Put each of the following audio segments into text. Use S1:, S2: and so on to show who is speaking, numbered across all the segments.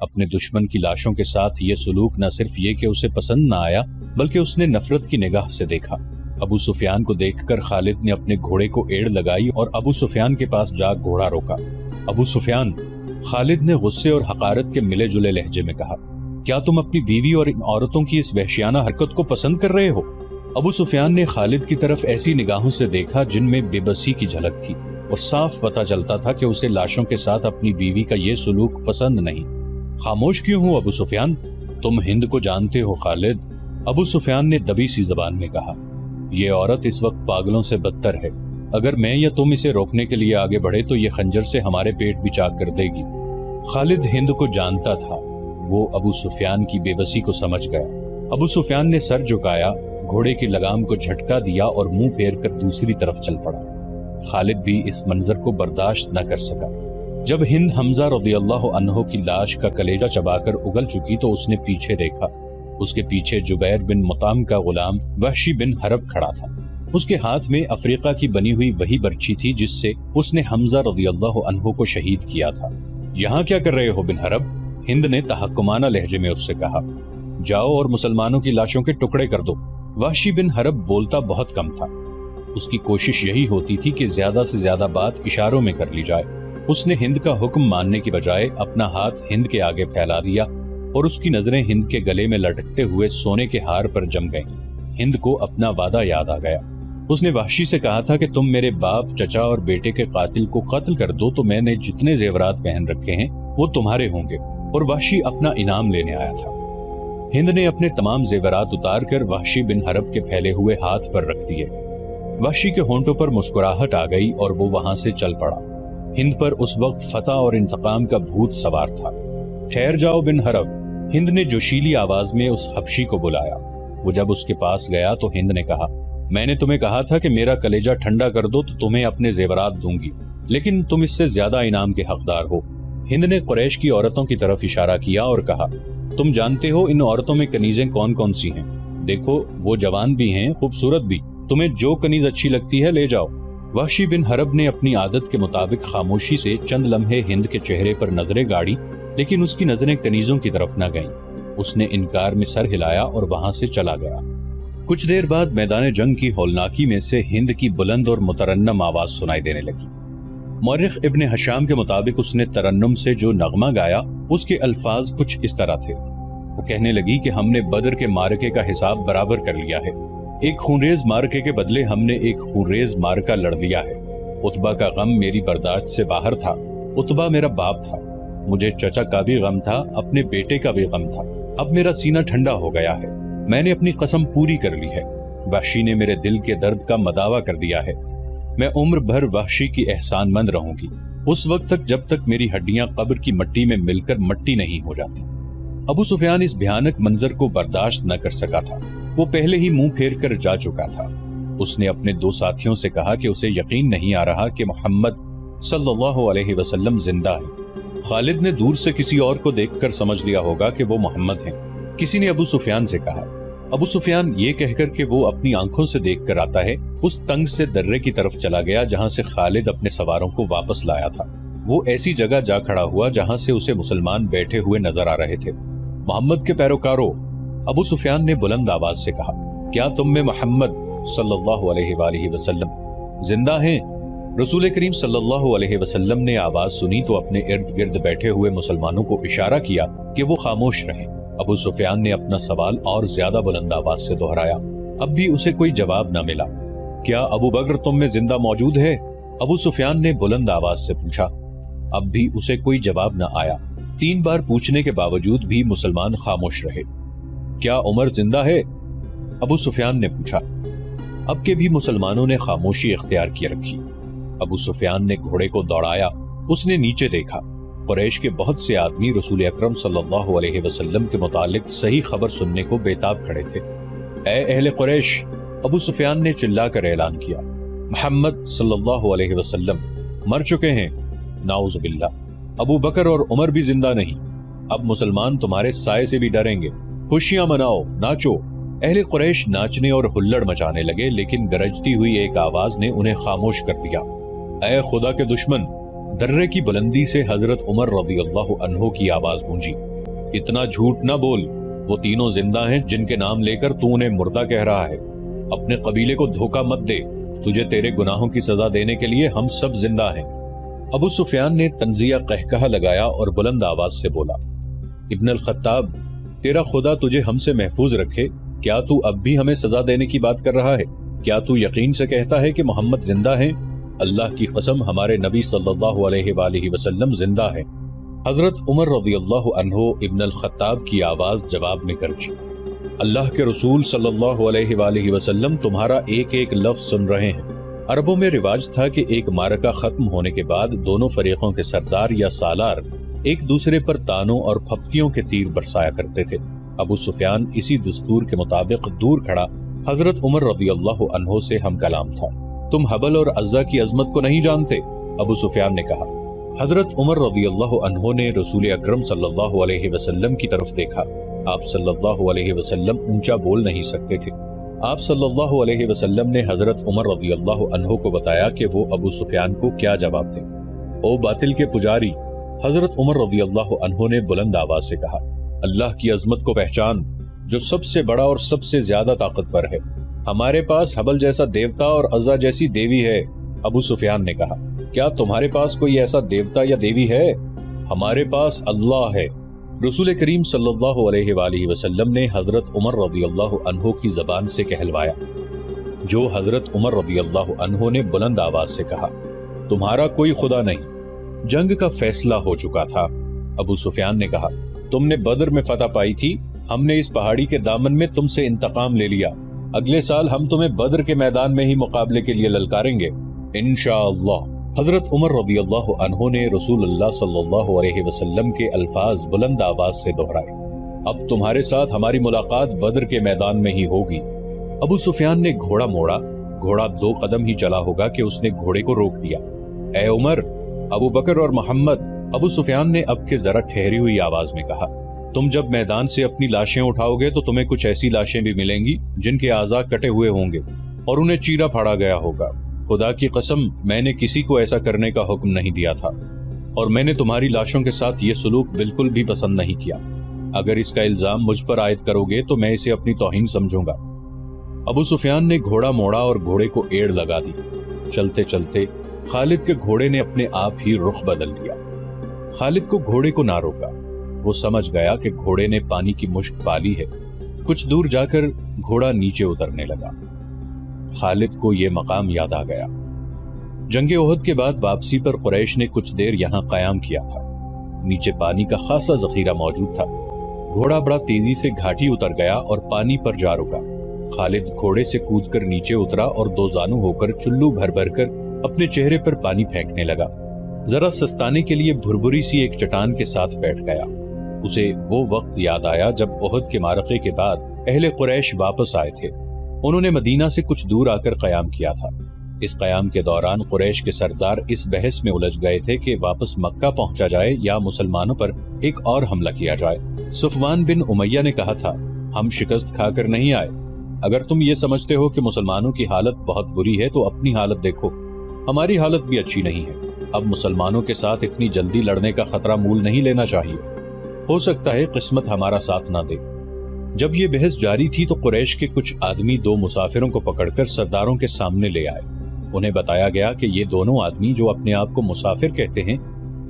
S1: اپنے دشمن کی لاشوں کے ساتھ یہ سلوک نہ صرف یہ کہ اسے پسند نہ آیا بلکہ اس نے نفرت کی نگاہ سے دیکھا۔ ابو سفیان کو دیکھ کر خالد نے اپنے گھوڑے کو ایڑ لگائی اور ابو سفیان کے پاس جا گھوڑا روکا۔ ابو سفیان، خالد نے غصے اور حقارت کے ملے جلے لہجے میں کہا، کیا تم اپنی بیوی اور ان عورتوں کی اس وحشیانہ حرکت کو پسند کر رہے ہو؟ ابو سفیان نے خالد کی طرف ایسی نگاہوں سے دیکھا جن میں بے بسی کی جھلک تھی اور صاف پتہ چلتا تھا کہ اسے لاشوں کے ساتھ اپنی بیوی کا یہ سلوک پسند نہیں۔ خاموش کیوں ہو ابو سفیان؟ تم ہند کو جانتے ہو خالد، ابو سفیان نے دبی سی زبان میں کہا۔ یہ عورت اس وقت پاگلوں سے بدتر ہے، اگر میں یا تم اسے روکنے کے لیے آگے بڑھے تو یہ خنجر سے ہمارے پیٹ بھی چاک کر دے گی۔ خالد ہند کو جانتا تھا، وہ ابو سفیان کی بے بسی کو سمجھ گیا۔ ابو سفیان نے سر جھکایا، گھوڑے کی لگام کو جھٹکا دیا اور منہ پھیر کر دوسری طرف چل پڑا۔ خالد بھی اس منظر کو برداشت نہ کر سکا۔ جب ہند حمزہ رضی اللہ عنہ کی لاش کا کلیجہ چبا کر اگل چکی تو اس نے پیچھے دیکھا۔ اس کے پیچھے جبیر بن مطعم کا غلام وحشی بن حرب کھڑا تھا۔ اس کے ہاتھ میں افریقہ کی بنی ہوئی وہی برچی تھی جس سے اس نے حمزہ رضی اللہ عنہ کو شہید کیا تھا۔ یہاں کیا کر رہے ہو بن حرب؟ ہند نے تحکمانہ لہجے میں اس سے کہا۔ جاؤ اور مسلمانوں کی لاشوں کے ٹکڑے کر دو۔ وحشی بن حرب بولتا بہت کم تھا، اس کی کوشش یہی ہوتی تھی کہ زیادہ سے زیادہ بات اشاروں میں کر لی جائے۔ اس نے ہند کا حکم ماننے کی بجائے اپنا ہاتھ ہند کے آگے پھیلا دیا اور اس کی نظریں ہند کے گلے میں لٹکتے ہوئے سونے کے ہار پر جم گئیں۔ ہند کو اپنا وعدہ یاد آ گیا۔ اس نے وحشی سے کہا تھا کہ تم میرے باپ، چچا اور بیٹے کے قاتل کو قتل کر دو تو میں نے جتنے زیورات پہن رکھے ہیں وہ تمہارے ہوں گے، اور وحشی اپنا انعام لینے آیا تھا۔ ہند نے اپنے تمام زیورات اتار کر وحشی بن حرب کے پھیلے ہوئے ہاتھ پر رکھ دیے۔ وحشی کے ہونٹوں پر مسکراہٹ آ گئی اور وہ وہاں سے چل پڑا۔ ہند پر اس وقت فتح اور انتقام کا بھوت سوار تھا۔ ٹھہر جاؤ بن حرب، ہند نے جوشیلی آواز میں اس حبشی کو بلایا۔ وہ جب اس کے پاس گیا تو ہند نے کہا، میں نے تمہیں کہا تھا کہ میرا کلیجہ ٹھنڈا کر دو تو تمہیں اپنے زیورات دوں گی، لیکن تم اس سے زیادہ انعام کے حقدار ہو۔ ہند نے قریش کی عورتوں کی طرف اشارہ کیا اور کہا، تم جانتے ہو ان عورتوں میں کنیزیں کون کون سی ہیں؟ دیکھو، وہ جوان بھی ہیں، خوبصورت بھی، تمہیں جو کنیز اچھی لگتی ہے لے جاؤ۔ وحشی بن حرب نے اپنی عادت کے مطابق خاموشی سے چند لمحے ہند کے چہرے پر نظریں گاڑی، لیکن اس کی نظریں کنیزوں کی طرف نہ گئیں۔ اس نے انکار میں سر ہلایا اور وہاں سے چلا گیا۔ کچھ دیر بعد میدان جنگ کی ہولناکی میں سے ہند کی بلند اور مترنم آواز سنائی دینے لگی۔ مورخ ابن حشام کے مطابق اس نے ترنم سے جو نغمہ گایا اس کے الفاظ کچھ اس طرح تھے۔ وہ کہنے لگی کہ ہم نے بدر کے معرکے کا حساب برابر کر لیا ہے، ایک خونریز معرکے کے بدلے ہم نے ایک خونریز معرکہ لڑ لیا ہے۔ عتبہ کا غم میری برداشت سے باہر تھا، عتبہ میرا باپ تھا، مجھے چچا کا بھی غم تھا، اپنے بیٹے کا بھی غم تھا۔ اب میرا سینہ ٹھنڈا ہو گیا ہے، میں نے اپنی قسم پوری کر لی ہے۔ وحشی نے میرے دل کے درد کا مداوا کر دیا ہے، میں عمر بھر وحشی کی احسان مند رہوں گی، اس وقت تک جب تک میری ہڈیاں قبر کی مٹی میں مل کر مٹی نہیں ہو جاتی۔ ابو سفیان اس بھیانک منظر کو برداشت نہ کر سکا تھا، وہ پہلے ہی منہ پھیر کر جا چکا تھا۔ اس نے اپنے دو ساتھیوں سے کہا کہ اسے یقین نہیں آ رہا کہ محمد صلی اللہ علیہ وسلم زندہ ہے۔ خالد نے دور سے کسی اور کو دیکھ کر سمجھ لیا ہوگا کہ وہ محمد ہیں، کسی نے ابو سفیان سے کہا۔ ابو سفیان یہ کہہ کر کہ وہ اپنی آنکھوں سے دیکھ کر آتا ہے، اس تنگ سے درے کی طرف چلا گیا جہاں سے خالد اپنے سواروں کو واپس لایا تھا۔ وہ ایسی جگہ جا کھڑا ہوا جہاں سے اسے مسلمان بیٹھے ہوئے نظر آ رہے تھے۔ محمد کے پیروکاروں، ابو سفیان نے بلند آواز سے کہا، کیا تم میں محمد صلی اللہ علیہ وآلہ وسلم زندہ ہیں؟ رسول کریم صلی اللہ علیہ وسلم نے آواز سنی تو اپنے ارد گرد بیٹھے ہوئے مسلمانوں کو اشارہ کیا کہ وہ خاموش رہیں۔ ابو سفیان نے اپنا سوال اور زیادہ بلند آواز سے دہرایا، اب بھی اسے کوئی جواب نہ ملا۔ کیا ابو بکر تم میں زندہ موجود ہے؟ ابو سفیان نے بلند آواز سے پوچھا، اب بھی اسے کوئی جواب نہ آیا۔ 3 بار پوچھنے کے باوجود بھی مسلمان خاموش رہے۔ کیا عمر زندہ ہے؟ ابو سفیان نے پوچھا۔ اب کے بھی مسلمانوں نے خاموشی اختیار کی رکھی۔ ابو سفیان نے گھوڑے کو دوڑایا، اس نے نیچے دیکھا، قریش کے بہت سے آدمی رسول اکرم صلی اللہ علیہ وسلم کے متعلق صحیح خبر سننے کو بےتاب کھڑے تھے۔ اے اہل قریش، ابو سفیان نے چلا کر اعلان کیا، محمد صلی اللہ علیہ وسلم مر چکے ہیں، نعوذ باللہ، ابو بکر اور عمر بھی زندہ نہیں۔ اب مسلمان تمہارے سائے سے بھی ڈریں گے، خوشیاں مناؤ، ناچو۔ اہل قریش ناچنے اور ہلڑ مچانے لگے، لیکن گرجتی ہوئی ایک آواز نے انہیں خاموش کر دیا۔ اے خدا کے دشمن! درے کی بلندی سے حضرت عمر رضی اللہ عنہ کی آواز گونجی۔ اتنا جھوٹ نہ بول، وہ تینوں زندہ ہیں جن کے نام لے کر تو انہیں مردہ کہہ رہا ہے۔ اپنے قبیلے کو دھوکہ مت دے، تجھے تیرے گناہوں کی سزا دینے کے لیے ہم سب زندہ ہیں۔ ابو سفیان نے طنزیہ قہقہہ لگایا اور بلند آواز سے بولا، ابن الخطاب، تیرا خدا تجھے ہم سے محفوظ رکھے، کیا تو اب بھی ہمیں سزا دینے کی بات کر رہا ہے؟ کیا تو یقین سے کہتا ہے کہ محمد زندہ ہیں؟ اللہ کی قسم، ہمارے نبی صلی اللہ علیہ وآلہ وسلم زندہ ہیں۔ حضرت عمر رضی اللہ عنہ ابن الخطاب کی آواز جواب میں گرجی، اللہ کے رسول صلی اللہ علیہ وآلہ وسلم تمہارا ایک ایک لفظ سن رہے ہیں۔ عربوں میں رواج تھا کہ ایک معرکہ ختم ہونے کے بعد دونوں فریقوں کے سردار یا سالار ایک دوسرے پر تانوں اور پھپتیوں کے تیر برسایا کرتے تھے۔ ابو سفیان اسی دستور کے مطابق دور کھڑا حضرت عمر رضی اللہ عنہ سے ہم کلام تھا۔ تم حبل اور عزا کی عظمت کو نہیں جانتے؟ ابو سفیان نے کہا۔ حضرت عمر رضی اللہ عنہ نے رسول اکرم صلی اللہ علیہ وسلم کی طرف دیکھا۔ آپ صلی اللہ علیہ وسلم اونچا بول نہیں سکتے تھے۔ آپ صلی اللہ علیہ وسلم نے حضرت عمر رضی اللہ عنہ کو بتایا کہ وہ ابو سفیان کو کیا جواب دیں۔ او باطل کے پجاری، حضرت عمر رضی اللہ عنہ نے بلند آواز سے کہا، اللہ کی عظمت کو پہچان جو سب سے بڑا اور سب سے زیادہ طاقتور ہے۔ ہمارے پاس حبل جیسا دیوتا اور عزا جیسی دیوی ہے۔ ابو سفیان نے کہا، کیا تمہارے پاس کوئی ایسا دیوتا یا دیوی ہے؟ ہمارے پاس اللہ ہے۔ رسول کریم صلی اللہ علیہ وآلہ وسلم نے حضرت عمر رضی اللہ عنہ کی زبان سے کہلوایا، جو حضرت عمر رضی اللہ عنہ نے بلند آواز سے کہا، تمہارا کوئی خدا نہیں۔ جنگ کا فیصلہ ہو چکا تھا۔ ابو سفیان نے کہا، تم نے بدر میں فتح پائی تھی، ہم نے اس پہاڑی کے دامن میں تم سے انتقام لے لیا۔ اگلے سال ہم تمہیں بدر کے میدان میں ہی مقابلے کے لیے للکاریں گے انشاءاللہ۔ حضرت عمر رضی اللہ عنہ نے رسول اللہ صلی اللہ علیہ وسلم کے الفاظ بلند آواز سے دہرائے، اب تمہارے ساتھ ہماری ملاقات بدر کے میدان میں ہی ہوگی۔ ابو سفیان نے گھوڑا موڑا۔ گھوڑا 2 قدم ہی چلا ہوگا کہ اس نے گھوڑے کو روک دیا۔ اے عمر، ابو بکر اور محمد، ابو سفیان نے اب کے ذرا ٹھہری ہوئی آواز میں کہا، تم جب میدان سے اپنی لاشیں اٹھاؤ گے تو تمہیں کچھ ایسی لاشیں بھی ملیں گی جن کے اعضاء کٹے ہوئے ہوں گے اور انہیں چیرا پھاڑا گیا ہوگا۔ خدا کی قسم، میں نے کسی کو ایسا کرنے کا حکم نہیں دیا تھا، اور میں نے تمہاری لاشوں کے ساتھ یہ سلوک بالکل بھی پسند نہیں کیا۔ اگر اس کا الزام مجھ پر عائد کرو گے تو میں اسے اپنی توہین سمجھوں گا۔ ابو سفیان نے گھوڑا موڑا اور گھوڑے کو ایڑ لگا دی۔ چلتے چلتے خالد کے گھوڑے نے اپنے آپ ہی رخ بدل لیا۔ خالد کو گھوڑے کو نہ روکا۔ وہ سمجھ گیا کہ گھوڑے نے پانی کی مشک پالی ہے۔ کچھ دور جا کر گھوڑا نیچے اترنے لگا۔ خالد کو یہ مقام یاد آ گیا۔ جنگ احد کے بعد واپسی پر قریش نے کچھ دیر یہاں قیام کیا تھا۔ نیچے پانی کا خاصا ذخیرہ موجود تھا۔ گھوڑا بڑا تیزی سے گھاٹی اتر گیا اور پانی پر جا رکا۔ خالد گھوڑے سے کود کر نیچے اترا اور 2 زانو ہو کر چلو بھر بھر کر اپنے چہرے پر پانی پھینکنے لگا۔ ذرا سستانے کے لیے بھربری سی ایک چٹان کے ساتھ بیٹھ گیا۔ اسے وہ وقت یاد آیا جب احد کے معرکے کے بعد اہل قریش واپس آئے تھے۔ انہوں نے مدینہ سے کچھ دور آ کر قیام کیا تھا۔ اس قیام کے دوران قریش کے سردار اس بحث میں الجھ گئے تھے کہ واپس مکہ پہنچا جائے یا مسلمانوں پر ایک اور حملہ کیا جائے۔ صفوان بن امیہ نے کہا تھا، ہم شکست کھا کر نہیں آئے۔ اگر تم یہ سمجھتے ہو کہ مسلمانوں کی حالت بہت بری ہے تو اپنی حالت دیکھو، ہماری حالت بھی اچھی نہیں ہے۔ اب مسلمانوں کے ساتھ اتنی جلدی لڑنے کا خطرہ مول نہیں لینا چاہیے، ہو سکتا ہے قسمت ہمارا ساتھ نہ دے۔ جب یہ بحث جاری تھی تو قریش کے کچھ آدمی 2 مسافروں کو پکڑ کر سرداروں کے سامنے لے آئے۔ انہیں بتایا گیا کہ یہ دونوں آدمی جو اپنے آپ کو مسافر کہتے ہیں،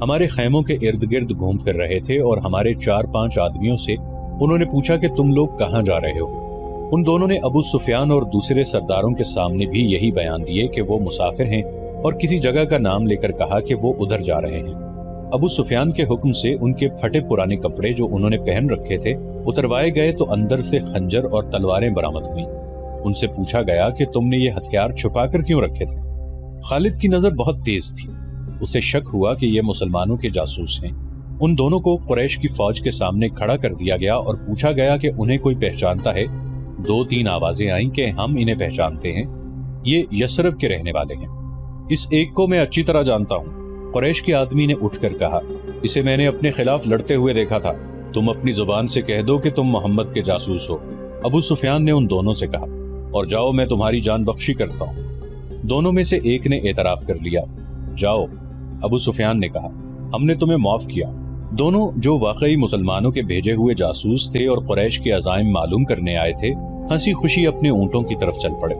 S1: ہمارے خیموں کے ارد گرد گھوم پھر رہے تھے اور ہمارے 4-5 آدمیوں سے انہوں نے پوچھا کہ تم لوگ کہاں جا رہے ہو۔ ان دونوں نے ابو سفیان اور دوسرے سرداروں کے سامنے بھی یہی بیان دیے کہ وہ مسافر ہیں اور کسی جگہ کا نام لے کر کہا کہ وہ ادھر جا رہے ہیں۔ ابو سفیان کے حکم سے ان کے پھٹے پرانے کپڑے جو انہوں نے پہن رکھے تھے اتروائے گئے تو اندر سے خنجر اور تلواریں برآمد ہوئیں۔ ان سے پوچھا گیا کہ تم نے یہ ہتھیار چھپا کر کیوں رکھے تھے؟ خالد کی نظر بہت تیز تھی۔ اسے شک ہوا کہ یہ مسلمانوں کے جاسوس ہیں۔ ان دونوں کو قریش کی فوج کے سامنے کھڑا کر دیا گیا اور پوچھا گیا کہ انہیں کوئی پہچانتا ہے۔ 2-3 آوازیں آئیں کہ ہم انہیں پہچانتے ہیں، یہ یثرب کے رہنے والے ہیں۔ اس ایک کو میں اچھی طرح جانتا ہوں۔ قریش کے آدمی نے اٹھ کر کہا، اسے میں نے اپنے خلاف لڑتے ہوئے دیکھا تھا۔ تم اپنی زبان سے کہہ دو کہ تم محمد کے جاسوس ہو۔ ابو سفیان نے ان دونوں سے کہا، اور جاؤ میں تمہاری جان بخشی کرتا ہوں۔ دونوں میں سے ایک نے اعتراف کر لیا، جاؤ۔ ابو سفیان نے کہا، ہم نے تمہیں معاف کیا، دونوں جو واقعی مسلمانوں کے بھیجے ہوئے جاسوس تھے اور قریش کے عزائم معلوم کرنے آئے تھے، ہنسی خوشی اپنے اونٹوں کی طرف چل پڑے۔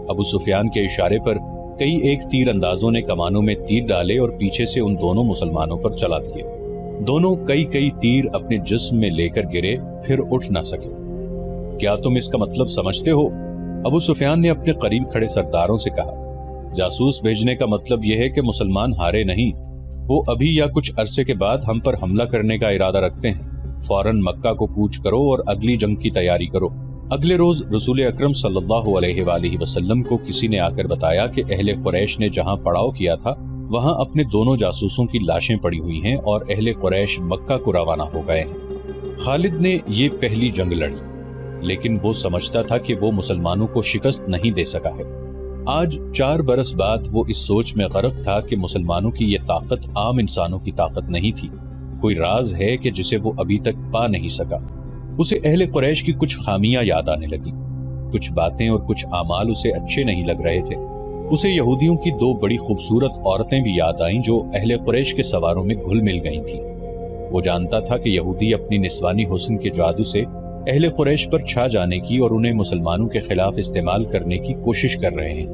S1: ابو سفیان کے اشارے پر کئی ایک تیر اندازوں نے کمانوں میں تیر ڈالے اور پیچھے سے ان دونوں مسلمانوں پر چلا دیے۔ دونوں کئی تیر اپنے جسم میں لے کر گرے، پھر اٹھ نہ سکے۔ کیا تم اس کا مطلب سمجھتے ہو؟ ابو سفیان نے اپنے قریب کھڑے سرداروں سے کہا۔ جاسوس بھیجنے کا مطلب یہ ہے کہ مسلمان ہارے نہیں، وہ ابھی یا کچھ عرصے کے بعد ہم پر حملہ کرنے کا ارادہ رکھتے ہیں۔ فوراً مکہ کو کوچ کرو اور اگلی جنگ کی تیاری کرو۔ اگلے روز رسول اکرم صلی اللہ علیہ وآلہ وسلم کو کسی نے آ کر بتایا کہ اہل قریش نے جہاں پڑاؤ کیا تھا وہاں اپنے دونوں جاسوسوں کی لاشیں پڑی ہوئی ہیں اور اہل قریش مکہ کو روانہ ہو گئے ہیں۔ خالد نے یہ پہلی جنگ لڑی، لیکن وہ سمجھتا تھا کہ وہ مسلمانوں کو شکست نہیں دے سکا ہے۔ آج 4 برس بعد وہ اس سوچ میں غرق تھا کہ مسلمانوں کی یہ طاقت عام انسانوں کی طاقت نہیں تھی، کوئی راز ہے کہ جسے وہ ابھی تک پا نہیں سکا۔ اسے اہل قریش کی کچھ خامیاں یاد آنے لگی، کچھ باتیں اور کچھ اعمال اسے اچھے نہیں لگ رہے تھے۔ اسے یہودیوں کی 2 بڑی خوبصورت عورتیں بھی یاد آئیں جو اہل قریش کے سواروں میں گھل مل گئی تھیں۔ وہ جانتا تھا کہ یہودی اپنی نسوانی حسن کے جادو سے اہل قریش پر چھا جانے کی اور انہیں مسلمانوں کے خلاف استعمال کرنے کی کوشش کر رہے ہیں۔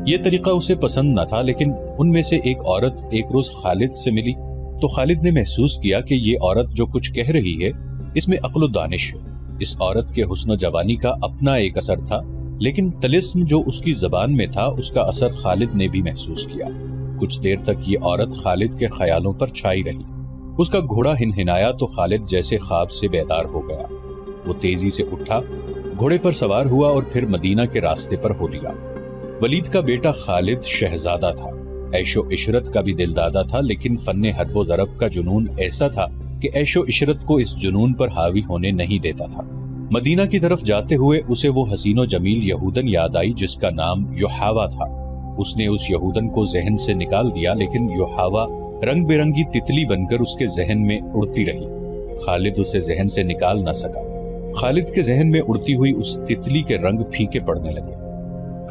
S1: یہ طریقہ اسے پسند نہ تھا، لیکن ان میں سے ایک عورت ایک روز خالد سے ملی تو خالد نے محسوس کیا کہ یہ عورت جو کچھ کہہ رہی ہے اس میں عقل و دانش ہے۔ اس عورت کے حسن و جوانی کا اپنا ایک اثر تھا، لیکن طلسم جو اس کی زبان میں تھا اس کا اثر خالد نے بھی محسوس کیا۔ کچھ دیر تک یہ عورت خالد کے خیالوں پر چھائی رہی۔ اس کا گھوڑا ہنہنایا تو خالد جیسے خواب سے بیدار ہو گیا۔ وہ تیزی سے اٹھا، گھوڑے پر سوار ہوا اور پھر مدینہ کے راستے پر ہو لیا۔ ولید کا بیٹا خالد شہزادہ تھا، عیش و عشرت کا بھی دلدادہ تھا، لیکن فن حرب و ضرب کا جنون ایسا تھا کہ عیش و عشرت کو اس جنون پر حاوی ہونے نہیں دیتا تھا۔ مدینہ کی طرف جاتے ہوئے اسے وہ حسین و جمیل یہودن یاد آئی جس کا نام یحاوا تھا۔ اس نے اس یہودن کو ذہن سے نکال دیا، لیکن یحاوا رنگ برنگی تتلی بن کر اس کے ذہن میں اڑتی رہی۔ خالد اسے ذہن سے نکال نہ سکا۔ خالد کے ذہن میں اڑتی ہوئی اس تتلی کے رنگ پھیکے پڑنے لگے،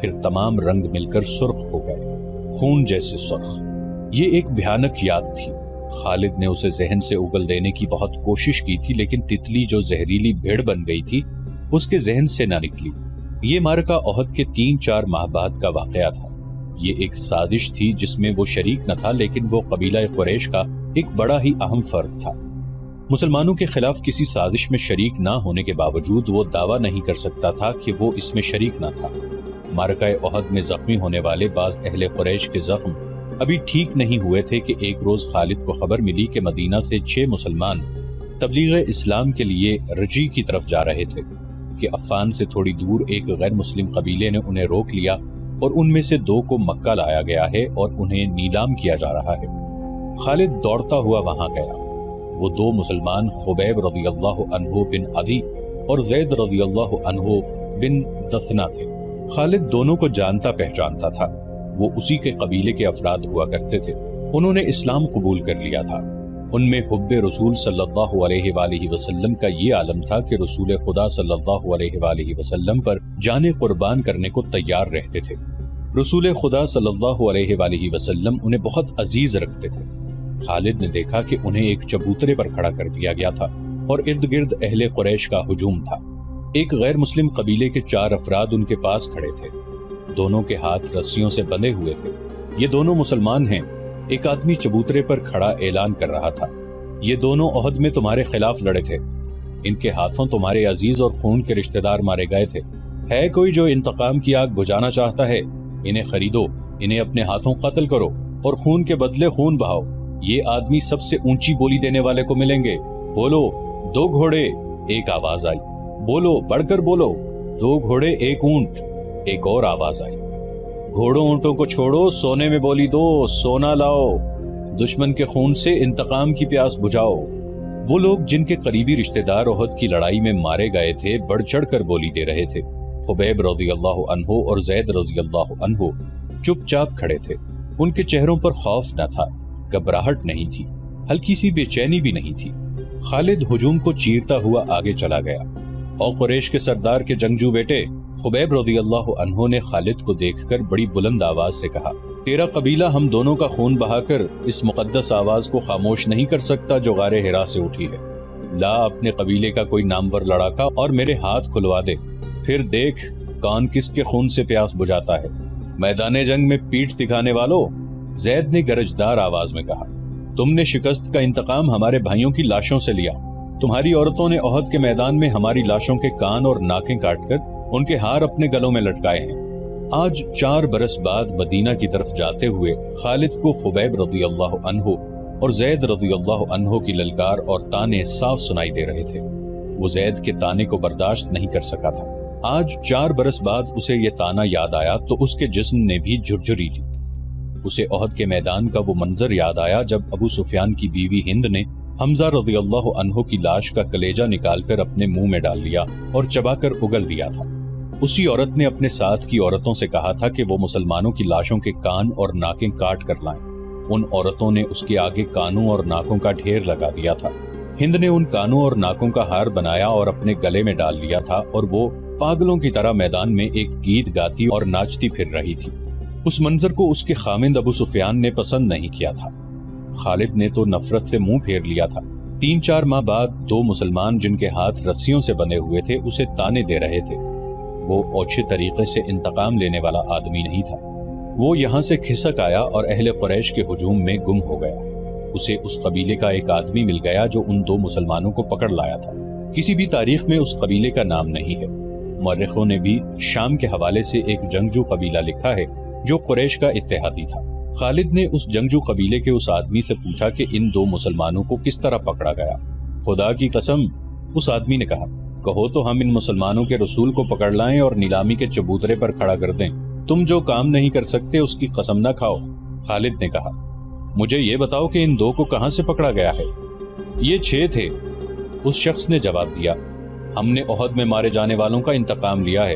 S1: پھر تمام رنگ مل کر سرخ ہو گئے، خون جیسے سرخ۔ یہ ایک بھیانک یاد تھی۔ خالد نے اسے ذہن سے اگل دینے کی بہت کوشش کی تھی، لیکن تتلی جو زہریلی بھیڑ بن گئی تھی اس کے ذہن سے نہ نکلی۔ یہ معرکہ احد کے 3-4 ماہ بعد کا واقعہ تھا۔ یہ ایک سازش تھی جس میں وہ شریک نہ تھا، لیکن وہ قبیلہ قریش کا ایک بڑا ہی اہم فرد تھا۔ مسلمانوں کے خلاف کسی سازش میں شریک نہ ہونے کے باوجود وہ دعویٰ نہیں کر سکتا تھا کہ وہ اس میں شریک نہ تھا۔ معرکہ احد میں زخمی ہونے والے بعض اہل قریش کے زخم ابھی ٹھیک نہیں ہوئے تھے کہ ایک روز خالد کو خبر ملی کہ مدینہ سے 6 مسلمان تبلیغ اسلام کے لیے رجی کی طرف جا رہے تھے، کہ عفان سے تھوڑی دور ایک غیر مسلم قبیلے نے انہیں روک لیا اور ان میں سے 2 کو مکہ لایا گیا ہے اور انہیں نیلام کیا جا رہا ہے۔ خالد دوڑتا ہوا وہاں گیا۔ وہ 2 مسلمان خبیب رضی اللہ عنہ بن عدی اور زید رضی اللہ عنہ بن دثنہ تھے۔ خالد دونوں کو جانتا پہچانتا تھا، وہ اسی کے قبیلے کے افراد ہوا کرتے تھے۔ انہوں نے اسلام قبول کر لیا تھا۔ ان میں حب رسول صلی اللہ علیہ وآلہ وسلم کا یہ عالم تھا کہ رسول خدا صلی اللہ علیہ وآلہ وسلم پر جانے قربان کرنے کو تیار رہتے تھے۔ رسول خدا صلی اللہ علیہ وآلہ وسلم انہیں بہت عزیز رکھتے تھے۔ خالد نے دیکھا کہ انہیں ایک چبوترے پر کھڑا کر دیا گیا تھا اور ارد گرد اہل قریش کا ہجوم تھا۔ ایک غیر مسلم قبیلے کے 4 افراد ان کے پاس کھڑے تھے، دونوں کے ہاتھ رسیوں سے بندھے ہوئے تھے۔ یہ دونوں مسلمان ہیں۔ ایک آدمی چبوترے پر کھڑا اعلان کر رہا تھا، یہ دونوں احد میں تمہارے خلاف لڑے تھے، ان کے ہاتھوں تمہارے عزیز اور خون کے رشتہ دار مارے گئے تھے۔ ہے کوئی جو انتقام کی آگ بجھانا چاہتا ہے؟ انہیں خریدو، انہیں اپنے ہاتھوں قتل کرو اور خون کے بدلے خون بہاؤ۔ یہ آدمی سب سے اونچی بولی دینے والے کو ملیں گے۔ بولو 2 گھوڑے، ایک آواز آئی۔ بولو، بڑھ کر بولو 2 گھوڑے 1 اونٹ، ایک اور آواز آئی۔ گھوڑوں اونٹوں کو چھوڑو، سونے میں بولی دو، سونا لاؤ، دشمن کے خون سے انتقام کی پیاس بجھاؤ۔ وہ لوگ جن کے قریبی رشتہ دار احد کی لڑائی میں مارے گئے تھے بڑھ چڑھ کر بولی دے رہے تھے۔ خبیب رضی اللہ عنہ اور زید رضی اللہ عنہ چپ چاپ کھڑے تھے۔ ان کے چہروں پر خوف نہ تھا، گھبراہٹ نہیں تھی، ہلکی سی بے چینی بھی نہیں تھی۔ خالد ہجوم کو چیرتا ہوا آگے چلا گیا۔ اور قریش کے سردار کے جنگجو بیٹے خبیب رضی اللہ عنہ نے خالد کو دیکھ کر بڑی بلند آواز سے کہا، تیرا قبیلہ ہم دونوں کا خون بہا کر اس مقدس آواز کو خاموش نہیں کر سکتا جو غار حرا سے اٹھی ہے۔ لا اپنے قبیلے کا کوئی نامور لڑاکا اور میرے ہاتھ کھلوا دے، پھر دیکھ کون کس کے خون سے پیاس بجھاتا ہے۔ میدان جنگ میں پیٹھ دکھانے والوں، زید نے گرجدار آواز میں کہا، تم نے شکست کا انتقام ہمارے بھائیوں کی لاشوں سے لیا۔ تمہاری عورتوں نے احد کے میدان میں ہماری لاشوں کے کان اور ناکیں کاٹ کر ان کے ہار اپنے گلوں میں لٹکائے ہیں۔ آج 4 برس بعد مدینہ کی طرف جاتے ہوئے خالد کو خبیب رضی اللہ عنہ اور زید رضی اللہ عنہ کی للکار اور تانے صاف سنائی دے رہے تھے۔ وہ زید کے تانے کو برداشت نہیں کر سکا تھا۔ آج 4 برس بعد اسے یہ تانا یاد آیا تو اس کے جسم نے بھی جھرجھری لی۔ اسے احد کے میدان کا وہ منظر یاد آیا جب ابو سفیان کی بیوی ہند نے حمزہ رضی اللہ عنہ کی لاش کا کلیجہ نکال کر اپنے منہ میں ڈال لیا اور چبا کر اگل دیا تھا۔ اسی عورت نے اپنے ساتھ کی عورتوں سے کہا تھا کہ وہ مسلمانوں کی لاشوں کے کان اور ناکیں کاٹ کر لائیں۔ ان عورتوں نے اس کے آگے کانوں اور ناکوں کا ڈھیر لگا دیا تھا۔ ہند نے ان کانوں اور ناکوں کا ہار بنایا اور اپنے گلے میں ڈال لیا تھا اور وہ پاگلوں کی طرح میدان میں ایک گیت گاتی اور ناچتی پھر رہی تھی۔ اس منظر کو اس کے خامند ابو سفیان نے پسند نہیں کیا تھا۔ خالد نے تو نفرت سے منہ پھیر لیا تھا۔ 3-4 ماہ بعد 2 مسلمان جن کے ہاتھ رسیوں سے بندھے ہوئے تھے اسے تانے دے رہے تھے۔ وہ اوچھے طریقے سے انتقام لینے والا آدمی نہیں تھا۔ وہ یہاں سے کھسک آیا اور اہل قریش کے ہجوم میں گم ہو گیا۔ اسے اس قبیلے کا ایک آدمی مل گیا جو ان 2 مسلمانوں کو پکڑ لایا تھا۔ کسی بھی تاریخ میں اس قبیلے کا نام نہیں ہے۔ مورخوں نے بھی شام کے حوالے سے ایک جنگجو قبیلہ لکھا ہے جو قریش کا اتحادی تھا۔ خالد نے اس جنگجو قبیلے کے اس آدمی سے پوچھا کہ ان 2 مسلمانوں کو کس طرح پکڑا گیا۔ خدا کی قسم، اس آدمی نے کہا، کہو تو ہم ان مسلمانوں کے رسول کو پکڑ لائیں اور نیلامی کے چبوترے پر کھڑا کر دیں۔ تم جو کام نہیں کر سکتے اس کی قسم نہ کھاؤ۔ خالد نے کہا، مجھے یہ بتاؤ کہ ان 2 کو کہاں سے پکڑا گیا ہے؟ یہ 6 تھے، اس شخص نے جواب دیا۔ ہم نے احد میں مارے جانے والوں کا انتقام لیا ہے،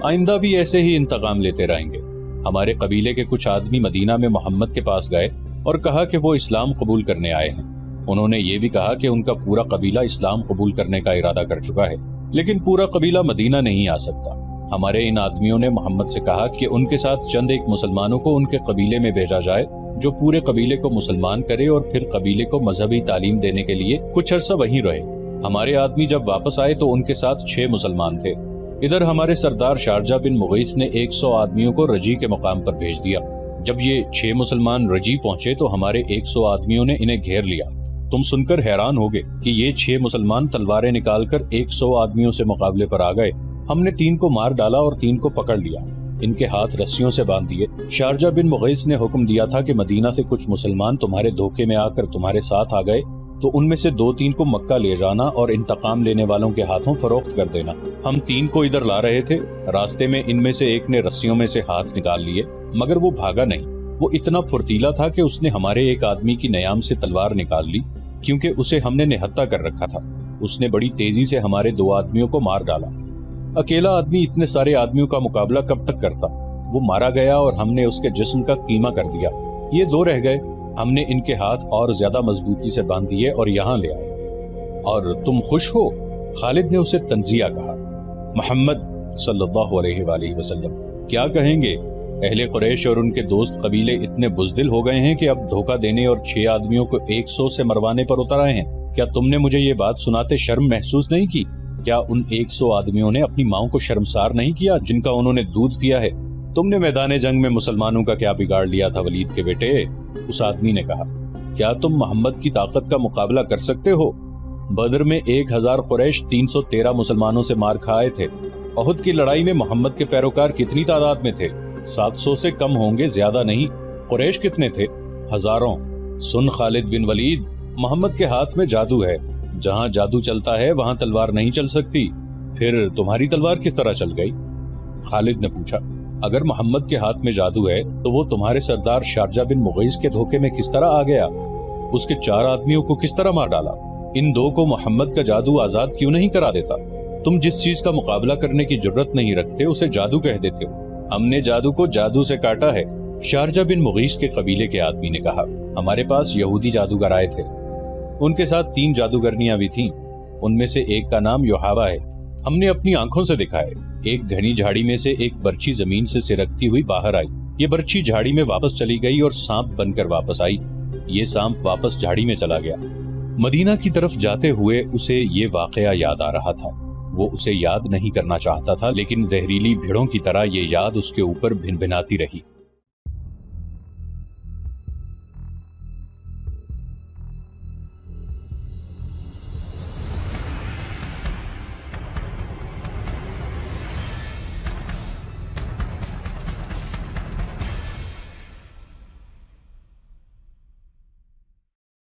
S1: آئندہ بھی ایسے ہی انتقام لیتے رہیں گے۔ ہمارے قبیلے کے کچھ آدمی مدینہ میں محمد کے پاس گئے اور کہا کہ وہ اسلام قبول کرنے آئے ہیں۔ انہوں نے یہ بھی کہا کہ ان کا پورا قبیلہ اسلام قبول کرنے کا ارادہ کر چکا ہے، لیکن پورا قبیلہ مدینہ نہیں آ سکتا۔ ہمارے ان آدمیوں نے محمد سے کہا کہ ان کے ساتھ چند ایک مسلمانوں کو ان کے قبیلے میں بھیجا جائے جو پورے قبیلے کو مسلمان کرے اور پھر قبیلے کو مذہبی تعلیم دینے کے لیے کچھ عرصہ وہیں رہے۔ ہمارے آدمی جب واپس آئے تو ان کے ساتھ 6 مسلمان تھے۔ ادھر ہمارے سردار شارجہ بن مغیث نے 100 آدمیوں کو رجی کے مقام پر بھیج دیا۔ جب یہ 6 مسلمان رجی پہنچے تو ہمارے 100 آدمیوں نے انہیں گھیر لیا۔ تم سن کر حیران ہوگے کہ یہ 6 مسلمان تلواریں نکال کر 100 آدمیوں سے مقابلے پر آ گئے۔ ہم نے 3 کو مار ڈالا اور 3 کو پکڑ لیا، ان کے ہاتھ رسیوں سے باندھ دیے۔ شارجہ بن مغیث نے حکم دیا تھا کہ مدینہ سے کچھ مسلمان تمہارے دھوکے میں آ کر تمہارے ساتھ آ گئے تو ان میں سے 2-3 کو مکہ لے جانا اور انتقام لینے والوں کے ہاتھوں فروخت کر دینا۔ ہم 3 کو ادھر لا رہے تھے، راستے میں ان میں سے ایک نے رسیوں میں سے ہاتھ نکال لیے، مگر وہ بھاگا نہیں۔ وہ اتنا پھرتیلا تھا کہ اس نے ہمارے ایک آدمی کی نیام سے تلوار نکال لی، کیونکہ اسے ہم نے نہتہ کر رکھا تھا۔ اس نے بڑی تیزی سے ہمارے 2 آدمیوں کو مار ڈالا۔ اکیلا آدمی اتنے سارے آدمیوں کا مقابلہ کب تک کرتا؟ وہ مارا گیا اور ہم نے اس کے جسم کا قیمہ کر دیا۔ یہ 2 رہ گئے، ہم نے ان کے ہاتھ اور زیادہ مضبوطی سے باندھ دیے اور یہاں لے آئے۔ اور تم خوش ہو؟ خالد نے اسے تنزیہ کہا۔ محمد صلی اللہ علیہ وآلہ وسلم کیا کہیں گے؟ اہل قریش اور ان کے دوست قبیلے اتنے بزدل ہو گئے ہیں کہ اب دھوکہ دینے اور 6 آدمیوں کو 100 سے مروانے پر اتر آئے ہیں۔ کیا تم نے مجھے یہ بات سناتے شرم محسوس نہیں کی؟ کیا ان 100 آدمیوں نے اپنی ماؤں کو شرمسار نہیں کیا جن کا انہوں نے دودھ پیا ہے؟ تم نے میدان جنگ میں مسلمانوں کا کیا بگاڑ لیا تھا ولید کے بیٹے؟ اس آدمی نے کہا، کیا تم محمد کی طاقت کا مقابلہ کر سکتے ہو؟ بدر میں 1000 قریش 313 مسلمانوں سے مار کھائے تھے۔ احد کی لڑائی میں محمد کے پیروکار کتنی تعداد میں تھے؟ 700 سے کم ہوں گے، زیادہ نہیں۔ قریش کتنے تھے؟ ہزاروں۔ سن خالد بن ولید، محمد کے ہاتھ میں جادو ہے، جہاں جادو چلتا ہے وہاں تلوار نہیں چل سکتی۔ پھر تمہاری تلوار کس طرح چل گئی؟ خالد نے پوچھا، اگر محمد کے ہاتھ میں جادو ہے تو وہ تمہارے سردار شارجہ بن مغیث کے دھوکے میں کس طرح آ گیا؟ اس کے 4 آدمیوں کو کس طرح مار ڈالا؟ ان 2 کو محمد کا جادو آزاد کیوں نہیں کرا دیتا؟ تم جس چیز کا مقابلہ کرنے کی جرت نہیں رکھتے اسے جادو کہہ دیتے ہو۔ ہم نے جادو کو جادو سے کاٹا ہے۔ شارجہ بن مغیث کے قبیلے کے آدمی نے کہا، ہمارے پاس یہودی جادوگر آئے تھے، ان کے ساتھ 3 جادوگرنیاں بھی تھیں، ان میں سے ایک کا نام یوحاوا ہے۔ ہم نے اپنی آنکھوں سے دیکھا ہے۔ ایک گھنی جھاڑی میں سے ایک برچھی زمین سے سرکتی ہوئی باہر آئی۔ یہ برچھی جھاڑی میں واپس چلی گئی اور سانپ بن کر واپس آئی۔ یہ سانپ واپس جھاڑی میں چلا گیا۔ مدینہ کی طرف جاتے ہوئے اسے یہ واقعہ یاد آ رہا تھا۔ وہ اسے یاد نہیں کرنا چاہتا تھا، لیکن زہریلی بھیڑوں کی طرح یہ یاد اس کے اوپر بھن بھناتی رہی۔